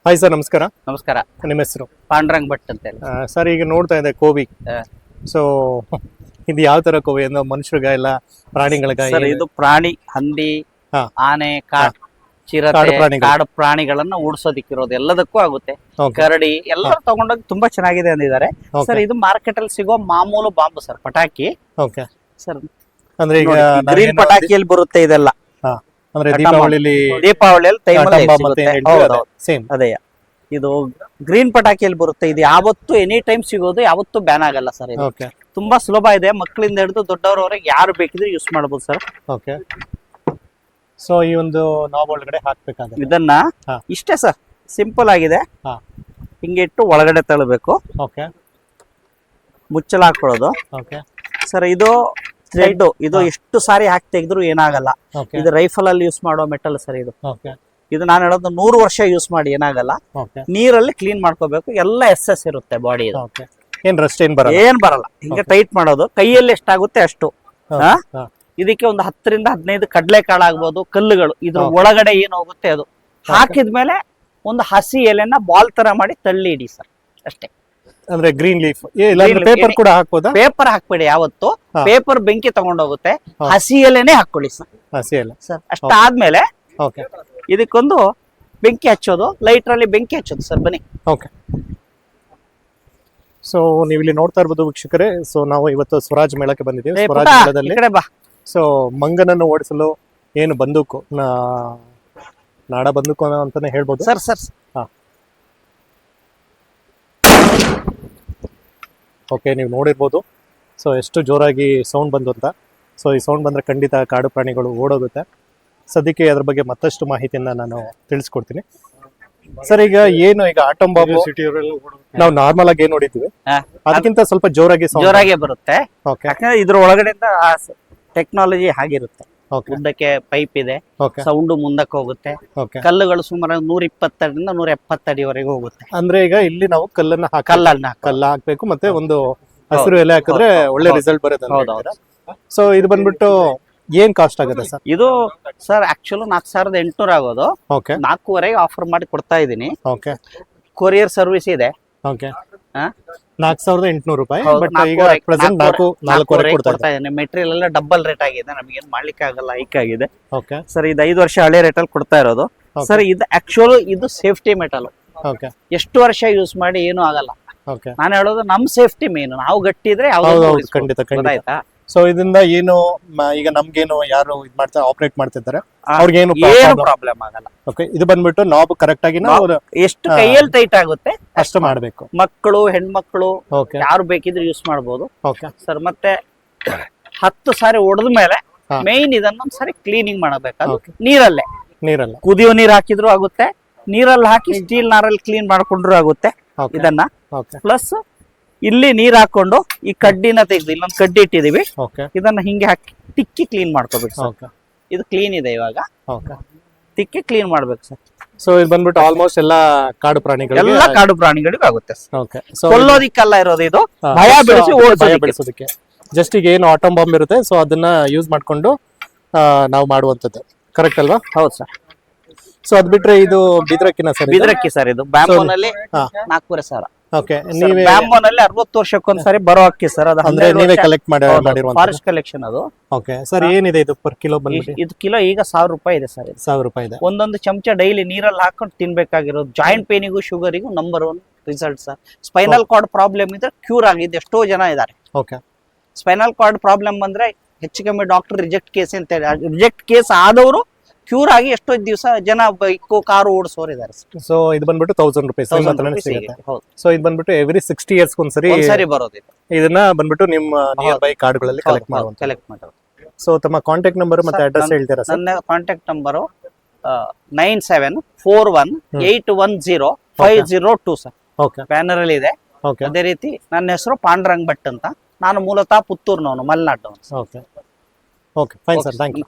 Hi sir, ನಮಸ್ಕಾರ. ನಮಸ್ಕಾರ. ನಿಮ್ಮ ಹೆಸರು? ಪಾಂಡ್ರಂಗ್ ಭಟ್ ಅಂತ ಹೇಳಿ. ಸರ್, ಈಗ ನೋಡ್ತಾ ಇದೆ ಕೋವಿ. ಸೊ ಇದು ಯಾವ ತರ ಕೋವಿ ಅಂದ್ರೆ ಮನುಷ್ಯರಿಗ ಇಲ್ಲ ಪ್ರಾಣಿಗಳಿಗ? ಸರ್, ಇದು ಪ್ರಾಣಿ, ಹಂದಿ, ಆನೆ, ಚಿರತೆ, ಕಾಡು ಪ್ರಾಣಿಗಳನ್ನ ಓಡಿಸೋದಿಕ್ಕಿರೋದು, ಎಲ್ಲದಕ್ಕೂ ಆಗುತ್ತೆ. ಕರಡಿ ಎಲ್ಲ ತಗೊಂಡೋಗಿ ತುಂಬಾ ಚೆನ್ನಾಗಿದೆ ಅಂದಿದ್ದಾರೆ ಸರ್. ಇದು ಮಾರ್ಕೆಟ್ ಅಲ್ಲಿ ಸಿಗೋ ಮಾಮೂಲು ಬಾಂಬು ಸರ್, ಪಟಾಕಿ. ಓಕೆ ಸರ್, ಅಂದ್ರೆ ಈಗ ಗ್ರೀನ್ ಪಟಾಕಿಯಲ್ಲಿ ಬರುತ್ತೆ ಇದೆಲ್ಲ. ಅಂದ್ರೆ ದೀಪಾವಳಿಯಲ್ಲಿ ಸೇಮ್ ಅದೇ. ಇದು ಗ್ರೀನ್ ಪಟಾಕಿಯಲ್ಲಿ ಬರುತ್ತೆ. ಇದು ಯಾವತ್ತು ಎನಿ ಟೈಮ್ ಸಿಗೋದು, ಯಾವತ್ತು ಬ್ಯಾನ್ ಆಗಲ್ಲ ಸರ್. ಇದು ತುಂಬಾ ಸುಲಭ ಇದೆ, ಮಕ್ಕಳಿಂದ ಹಿಡಿದು ದೊಡ್ಡವರವರೆಗೆ ಯಾರು ಬೇಕಿದ್ರೆ ಯೂಸ್ ಮಾಡಬಹುದು ಸರ್. ಓಕೆ. ಸೊ ಈ ಒಂದು ನಾಬ್ ಒಳಗಡೆ ಹಾಕ್ಬೇಕಾದ್ರೆ ಇದನ್ನ ಇಷ್ಟೇ ಸರ್, ಸಿಂಪಲ್ ಆಗಿದೆ. ಹಿಂಗೆ ಇಟ್ಟು ಒಳಗಡೆ ತಳ್ಳಬೇಕು. ಓಕೆ. ಮುಚ್ಚಳ ಹಾಕೊಳ್ಳೋದು. ಓಕೆ ಸರ್, ಇದು ಥ್ರೆಡ್. ಇದು ಎಷ್ಟು ಸಾರಿ ಹಾಕಿ ತೆಗೆದ್ರು ಏನಾಗಲ್ಲ. ಇದು ರೈಫಲ್ ಅಲ್ಲಿ ಯೂಸ್ ಮಾಡೋ ಮೆಟಲ್ ಸರ್. ಇದು ನಾನು ಹೇಳೋದು 100 ವರ್ಷ ಯೂಸ್ ಮಾಡಿ ಏನಾಗಲ್ಲ. ನೀರಲ್ಲಿ ಕ್ಲೀನ್ ಮಾಡ್ಕೋಬೇಕು. ಎಲ್ಲ ಎಸ್ ಇರುತ್ತೆ ಬಾಡಿ. ಏನ್ ರಸ್ಟ್ ಏನ್ ಬರಲ್ಲ. ಹಿಂಗೆ ಟೈಟ್ ಮಾಡೋದು. ಕೈಯಲ್ಲಿ ಎಷ್ಟಾಗುತ್ತೆ ಅಷ್ಟು. ಇದಕ್ಕೆ ಒಂದು 10 ರಿಂದ 15 ಕಡಲೆಕಾಳು ಆಗ್ಬೋದು, ಕಲ್ಲುಗಳು. ಇದ್ರ ಒಳಗಡೆ ಏನು ಹೋಗುತ್ತೆ ಅದು ಹಾಕಿದ್ಮೇಲೆ ಒಂದು ಹಸಿ ಎಲೆನ ಬಾಲ್ ತರ ಮಾಡಿ ತಳ್ಳಿ ಇಡಿ ಸರ್, ಅಷ್ಟೇ. ಅಂದ್ರೆ ಗ್ರೀನ್ ಲೀಫ್ ಪೇಪರ್ ಕೂಡ ಹಾಕ್ಬೋದಾ? ಪೇಪರ್ ಹಾಕ್ಬೇಡಿ ಯಾವತ್ತು. ಪೇಪರ್ ಬೆಂಕಿ ತಗೊಂಡೋಗುತ್ತೆ. ಹಸಿ ಎಲೆನೆ ಹಾಕೊಳ್ಳಿ ಸರ್. ಹಸಿ ಎಲೆ ಸರ್. ಅಷ್ಟಾದ್ಮೇಲೆ ಇದಕ್ಕೊಂದು ಬೆಂಕಿ ಹಚ್ಚೋದು, ಲೈಟರ್ ಅಲ್ಲಿ ಬೆಂಕಿ ಹಚ್ಚೋದು ಸರ್. ಬನ್ನಿ. ಓಕೆ. ಸೊ ನೀವು ಇಲ್ಲಿ ನೋಡ್ತಾ ಇರ್ಬೋದು ವೀಕ್ಷಕರೇ. ಸೊ ನಾವು ಇವತ್ತು ಸ್ವರಾಜ್ ಮೇಳಕ್ಕೆ ಬಂದಿದ್ದೀವಿ. ಸ್ವರಾಜ್ ಮೇಳದಲ್ಲಿ ಸೊ ಮಂಗನನ್ನು ಓಡಿಸಲು ಏನು ಬಂದೂಕು, ನಾಡ ಬಂದೂಕು ಅಂತಾನೆ ಹೇಳ್ಬೋದು ಸರ್. ಸರ್ ಓಕೆ, ನೀವು ನೋಡಿರ್ಬೋದು. ಸೊ ಎಷ್ಟು ಜೋರಾಗಿ ಸೌಂಡ್ ಬಂದು ಅಂತ. ಸೊ ಈ ಸೌಂಡ್ ಬಂದರೆ ಖಂಡಿತ ಕಾಡು ಪ್ರಾಣಿಗಳು ಓಡೋಗುತ್ತೆ. ಸದ್ಯಕ್ಕೆ ಅದ್ರ ಬಗ್ಗೆ ಮತ್ತಷ್ಟು ಮಾಹಿತಿಯನ್ನ ನಾನು ತಿಳಿಸ್ಕೊಡ್ತೀನಿ ಸರ್. ಈಗ ಏನು ಈಗ ಆಟಂ ಬಾಂಬು ನಾವು ನಾರ್ಮಲ್ ಆಗಿ ಏನ್ ನೋಡಿದ್ವಿ, ಅದಕ್ಕಿಂತ ಸ್ವಲ್ಪ ಜೋರಾಗಿ ಬರುತ್ತೆ. ಯಾಕಂದ್ರೆ ಇದ್ರ ಒಳಗಡೆಯಿಂದ ಟೆಕ್ನಾಲಜಿ ಹಾಗಿರುತ್ತೆ. ಉದ್ದಕ್ಕೆ ಪೈಪ್ ಇದೆ, ಸೌಂಡ್ ಮುಂದಕ್ಕೆ ಹೋಗುತ್ತೆ. ಕಲ್ಲುಗಳು ಸುಮಾರು 120 ರಿಂದ 170 ಅಡಿವರೆಗೂ ಹೋಗುತ್ತೆ. ಅಂದ್ರೆ ಈಗ ಇಲ್ಲಿ ನಾವು ಕಲ್ಲ ಹಾಕ್ಬೇಕು, ಮತ್ತೆ ಒಂದು ಹಸಿರು ಎಲೆ ಹಾಕಿದ್ರೆ ಒಳ್ಳೆ ರಿಸಲ್ಟ್ ಬರುತ್ತೆ. ಸೊ ಇದು ಬಂದ್ಬಿಟ್ಟು ಏನ್ ಕಾಸ್ಟ್ ಆಗುತ್ತೆ ಸರ್? ಇದು ಸರ್ ಆಕ್ಚುಲಿ 4800 ಆಗೋದು. 4,500 ಆಫರ್ ಮಾಡಿ ಕೊಡ್ತಾ ಇದೀನಿ. ಕೊರಿಯರ್ ಸರ್ವಿಸ್ ಇದೆ. 4,800 ರೂಪಾಯಿ. ಬಟ್ ಈಗ ಪ್ರೆಸೆಂಟ್ 4,500 ಕೊಡ್ತಾ ಇದ್ದೀನಿ. ಮೆಟೀರಿಯಲ್ ಎಲ್ಲ ಡಬಲ್ ರೇಟ್ ಆಗಿದೆ, ನಮಗೇನು ಮಾಡ್ಲಿಕ್ಕೆ ಆಗಲ್ಲ, ಹೈಕ್ ಆಗಿದೆ ಸರ್. ಇದು 5 ವರ್ಷ ಹಳೆ ರೇಟ್ ಅಲ್ಲಿ ಕೊಡ್ತಾ ಇರೋದು ಸರ್. ಇದು ಆಕ್ಚುಲಿ ಇದು ಸೇಫ್ಟಿ ಮೆಟಲ್. ಎಷ್ಟು ವರ್ಷ ಯೂಸ್ ಮಾಡಿ ಏನು ಆಗಲ್ಲ. ನಾನು ಹೇಳೋದು ನಮ್ ಸೇಫ್ಟಿ ಮೇನ್. ನಾವು ಗಟ್ಟಿ ಇದ್ರೆ ಖಂಡಿತ. ಸೊ ಇದರಿಂದ ಏನು ಈಗ ನಮ್ಗೇನು ಯಾರು ಇದು ಮಾಡ್ತಾರೆ, ಆಪರೇಟ್ ಮಾಡ್ತಿದ್ದಾರೆ, ಅವ್ರಿಗೇನು ಪ್ರಾಬ್ಲಮ್ ಆಗಲ್ಲ. ಓಕೆ. ಇದು ಬಂದ್ಬಿಟ್ಟು ನಾಬ್ ಕರೆಕ್ಟ್ ಆಗಿ ಎಷ್ಟು ಕೈಯಲ್ಲಿ ಟೈಟ್ ಆಗುತ್ತೆ ಅಷ್ಟು ಮಾಡ್ಬೇಕು. ಮಕ್ಕಳು, ಹೆಣ್ಮಕ್ಳು ಯಾರು ಬೇಕಿದ್ರೆ ಯೂಸ್ ಮಾಡಬಹುದು ಸರ್. ಮತ್ತೆ 10 ಸಾರಿ ಹೊಡೆದ ಮೇಲೆ ಮೇನ್ ಇದನ್ನೊಂದ್ಸರಿ ಕ್ಲೀನಿಂಗ್ ಮಾಡಬೇಕು. ನೀರಲ್ಲೇ ಕುದಿಯೋ ನೀರ್ ಹಾಕಿದ್ರು ಆಗುತ್ತೆ, ನೀರಲ್ಲಿ ಹಾಕಿ ಸ್ಟೀಲ್ ನಾರಲ್ಲಿ ಕ್ಲೀನ್ ಮಾಡ್ಕೊಂಡ್ರು ಆಗುತ್ತೆ. ಇದನ್ನ ಪ್ಲಸ್ ಇಲ್ಲಿ ನೀರ್ ಹಾಕೊಂಡು ಈ ಕಡ್ಡಿನ ತೆಗೆದು ಇಲ್ಲೊಂದು ಕಡ್ಡಿ ಇಟ್ಟಿದೀವಿ, ಇದನ್ನ ಹಿಂಗೆ ಹಾಕಿ ತಿಕ್ಕಿ ಕ್ಲೀನ್ ಮಾಡ್ಕೋಬೇಕು ಸರ್. ಇದು ಕ್ಲೀನ್ ಇದೆ ಇವಾಗ, ತಿಕ್ಕಿ ಕ್ಲೀನ್ ಮಾಡ್ಬೇಕು ಸರ್. ಸೊ ಇದು ಬಂದ್ಬಿಟ್ಟು ಆಲ್ಮೋಸ್ಟ್ ಎಲ್ಲ ಕಾಡು ಪ್ರಾಣಿಗಳಿಗೂ ಆಗುತ್ತೆ. ಕೊಲ್ಲೋದಿಕ್ಕಲ್ಲ ಇರೋದು, ಇದು ಭಯ ಬೆಳೆಸೋದಕ್ಕೆ. ಜಸ್ಟ್ ಈಗ ಏನು ಆಟಂ ಬಾಂಬ್ ಇರುತ್ತೆ, ಸೊ ಅದನ್ನ ಯೂಸ್ ಮಾಡ್ಕೊಂಡು ನಾವು ಮಾಡುವಂತದ್ದು. ಕರೆಕ್ಟ್ ಅಲ್ವಾ? ಹೌದು ಸರ್. ಸೊ ಅದ್ ಬಿಟ್ರೆ ಇದು ಬಿದ್ರಕ್ಕಿನ ಸರ್? ಬಿದ್ರಕ್ಕಿ ಸರ್. ಇದು ಬ್ಯಾಂಬೋನಲ್ಲಿ 4,500. ಓಕೆ. ಬ್ಯಾಂಬೋನಲ್ಲಿ 60 ವರ್ಷಕ್ಕೊಂದ್ಸರಿ ಬರೋ ಅಕ್ಕಿ ಸರ್. ಅದು ಅಂದ್ರೆ ನೀವೇ ಕಲೆಕ್ಟ್ ಮಾಡಿರುವಂತ ಫಾರೆಸ್ಟ್ ಕಲೆಕ್ಷನ್ ಅದು. Okay sir. ಏನಿದೆ ಇದು ಪರ್ ಕಿಲೋ ಬಂದ್ಬಿಟ್ಟು? ಇದು ಕಿಲೋ ಈಗ 1000 ರೂಪಾಯಿ ಇದೆ ಸರ್. 1000 ರೂಪಾಯಿ ಇದೆ. ಒಂದೊಂದು ಚಮಚ ಡೈಲಿ ನೀರಲ್ಲಿ ಹಾಕೊಂಡು ತಿನ್ಬೇಕಾಗಿರೋದು. ಜಾಯಿಂಟ್ ಪೇನಿಗೂ ಶುಗರಿಗೂ number 1 result sir. Spinal cord problem ಇದ್ರೆ ಕ್ಯೂರ್ ಆಗಿದೆ. ಎಷ್ಟೋ ಜನ ಇದ್ದಾರೆ. ಓಕೆ. ಸ್ಪೈನಲ್ ಕಾರ್ಡ್ ಪ್ರಾಬ್ಲಮ್ ಬಂದ್ರೆ ಹೆಚ್ಚು ಕಮ್ಮಿ ಡಾಕ್ಟರ್ ರಿಜೆಕ್ಟ್ ಕೇಸ್ ಅಂತ ಹೇಳಿ, ರಿಜೆಕ್ಟ್ ಕೇಸ್ ಆದವರು ಕ್ಯೂರ್ ಆಗಿ ಎಷ್ಟೋ ದಿವಸ ಜನ ಬೈಕು ಕಾರು ಓಡಿಸೋರು ಇದಾರೆ. ಸೊ ಇದು ಬಂದ್ಬಿಟ್ಟು 1000 ರೂಪಾಯಿ ಸಿಗುತ್ತೆ. ಸೊ ಇದು ಬಂದ್ಬಿಟ್ಟು ಎವ್ರಿ 60 ಇಯರ್ಸ್ ಒಂದ್ಸರಿ ಬರೋದು. ಇದನ್ನ ಬಂದ್ಬಿಟ್ಟು ನಿಮ್ಮ ನಿಯರ್ ಬೈ ಕಾರ್ಡ್ಗಳಲ್ಲಿ ಕಲೆಕ್ಟ್ ಮಾಡೋದು. ಸೊ ತಮ್ಮ ಕಾಂಟ್ಯಾಕ್ಟ್ ನಂಬರ್ ಮತ್ತೆ ಅಡ್ರೆಸ್ ಹೇಳ್ತೀರಾ ಸರ್? ನನ್ನ ಕಾಂಟ್ಯಾಕ್ಟ್ ನಂಬರ್ 9741810502 ಸರ್. ಬ್ಯಾನರ್ ಅಲ್ಲಿ ಇದೆ. ಅದೇ ರೀತಿ ನನ್ನ ಹೆಸರು ಪಾಂಡ್ರಂಗ್ ಭಟ್ ಅಂತ. ನಾನು ಮೂಲತಃ ಪುತ್ತೂರ್ನವನು, Malenadu. Okay. Fine sir, thank you.